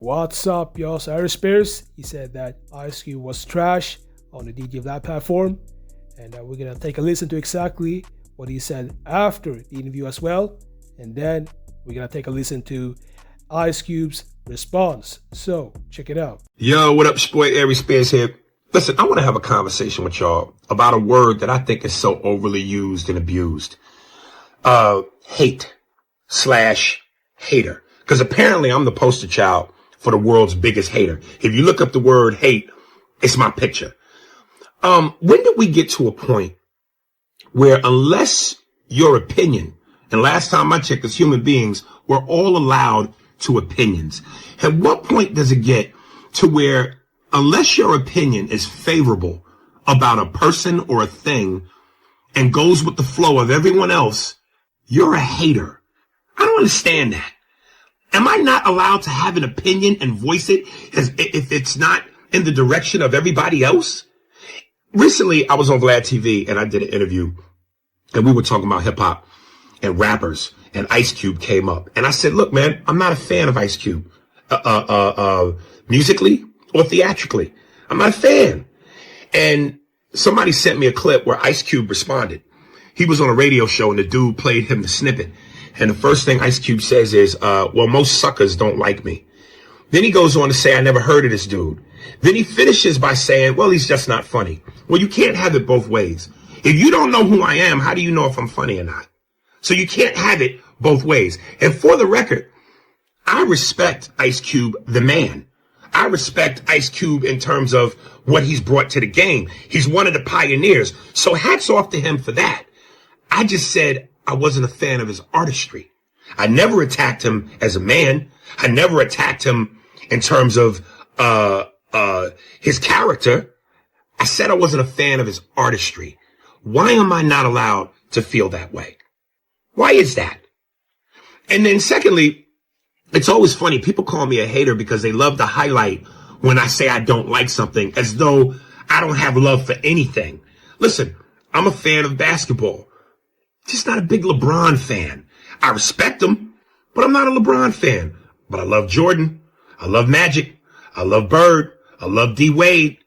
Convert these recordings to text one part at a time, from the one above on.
What's up, y'all? So Aries Spears, he said that Ice Cube was trash on the DJ Vlad platform. And we're going to take a listen to exactly what he said after the interview as well. And then we're going to take a listen to Ice Cube's response. So check it out. Yo, what up, boy? Aries Spears here. Listen, I want to have a conversation with y'all about a word that I think is so overly used and abused. Hate/hater. Because apparently I'm the poster child for the world's biggest hater. If you look up the word hate, it's my picture. When did we get to a point where unless your opinion, and last time I checked as human beings, we're all allowed to opinions. At what point does it get to where unless your opinion is favorable about a person or a thing and goes with the flow of everyone else, you're a hater? I don't understand that. Am I not allowed to have an opinion and voice it if it's not in the direction of everybody else? Recently, I was on Vlad TV and I did an interview and we were talking about hip hop and rappers, and Ice Cube came up. And I said, look, man, I'm not a fan of Ice Cube, musically or theatrically. I'm not a fan. And somebody sent me a clip where Ice Cube responded. He was on a radio show and the dude played him the snippet. And the first thing Ice Cube says is, well, most suckers don't like me. Then he goes on to say, I never heard of this dude. Then he finishes by saying, well, he's just not funny. Well, you can't have it both ways. If you don't know who I am, how do you know if I'm funny or not? So you can't have it both ways. And for the record, I respect Ice Cube, the man. I respect Ice Cube in terms of what he's brought to the game. He's one of the pioneers. So hats off to him for that. I just said I wasn't a fan of his artistry. I never attacked him as a man. I never attacked him in terms of his character. I said I wasn't a fan of his artistry. Why am I not allowed to feel that way? Why is that? And then secondly, it's always funny. People call me a hater because they love to highlight when I say I don't like something as though I don't have love for anything. Listen, I'm a fan of basketball. Just not a big LeBron fan. I respect him, but I'm not a LeBron fan. But I love Jordan. I love Magic. I love Bird. I love D Wade.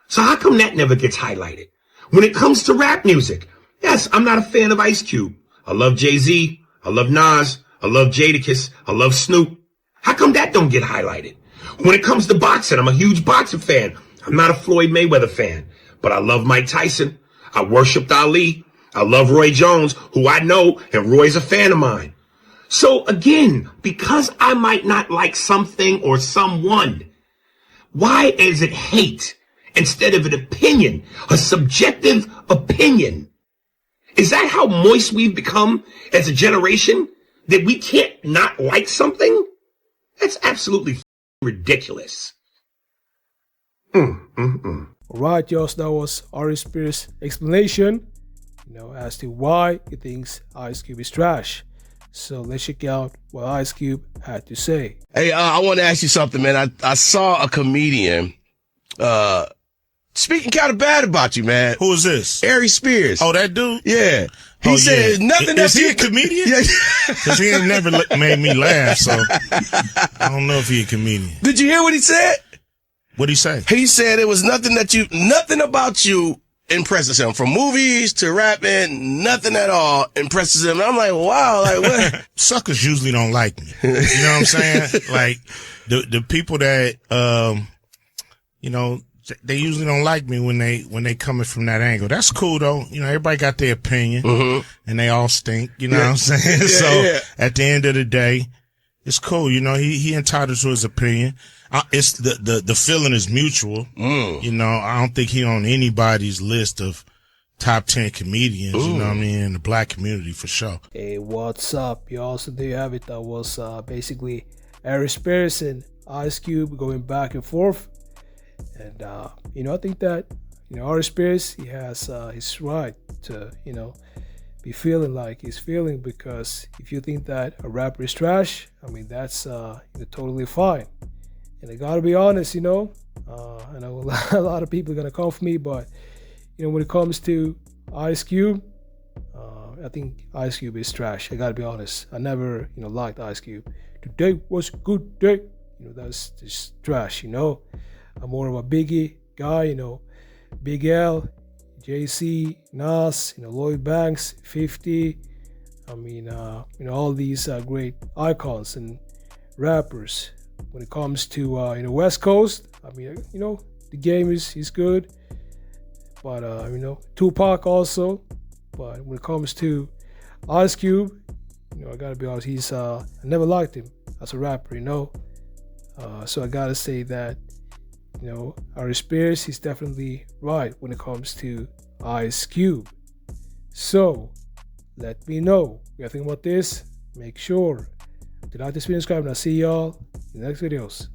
So how come that never gets highlighted? When it comes to rap music, yes, I'm not a fan of Ice Cube. I love Jay-Z. I love Nas. I love Jadakiss. I love Snoop. How come that don't get highlighted? When it comes to boxing, I'm a huge boxing fan. I'm not a Floyd Mayweather fan, but I love Mike Tyson. I worshiped Ali. I love Roy Jones, who I know, and Roy's a fan of mine. So again, because I might not like something or someone, why is it hate instead of an opinion, a subjective opinion? Is that how moist we've become as a generation, that we can't not like something? That's absolutely ridiculous. All right, y'all, so that was Aries Spears' explanation, as to why he thinks Ice Cube is trash. So let's check out what Ice Cube had to say. Hey, I want to ask you something, man. I saw a comedian speaking kind of bad about you, man. Who is this? Aries Spears. Oh, that dude? Yeah. He said nothing. Is he a comedian? Yeah. Because he ain't never made me laugh, so I don't know if he a comedian. Did you hear what he said? What'd he say? He said it was nothing about you impresses him. From movies to rapping, nothing at all impresses him. And I'm like, wow, like what? Suckers usually don't like me. You know what I'm saying? Like the people that they usually don't like me when they coming from that angle. That's cool though. Everybody got their opinion and they all stink. You know what I'm saying? At the end of the day, it's cool. He entitled to his opinion. It's the feeling is mutual. I don't think he on anybody's list of top 10 comedians, you know what I mean, in the black community for sure. Hey, what's up, y'all? So there you have it. That was basically Aries Spears and Ice Cube going back and forth. And, I think that, Aries Spears, he has his right to, be feeling like he's feeling, because if you think that a rapper is trash, I mean, that's totally fine. And I gotta be honest, I know a lot of people are gonna come for me, but, when it comes to Ice Cube, I think Ice Cube is trash. I gotta be honest. I never, liked Ice Cube. Today was a good day. that's just trash. I'm more of a Biggie guy. Big L, JC, Nas, Lloyd Banks, 50. All these great icons and rappers. When it comes to West Coast, the game is good, but Tupac also. But when it comes to Ice Cube, I gotta be honest, I never liked him as a rapper, so I gotta say that Aries Spears, he's definitely right when it comes to Ice Cube. So let me know what you think about this. Make sure to like this video, subscribe, and I'll see y'all in the next videos.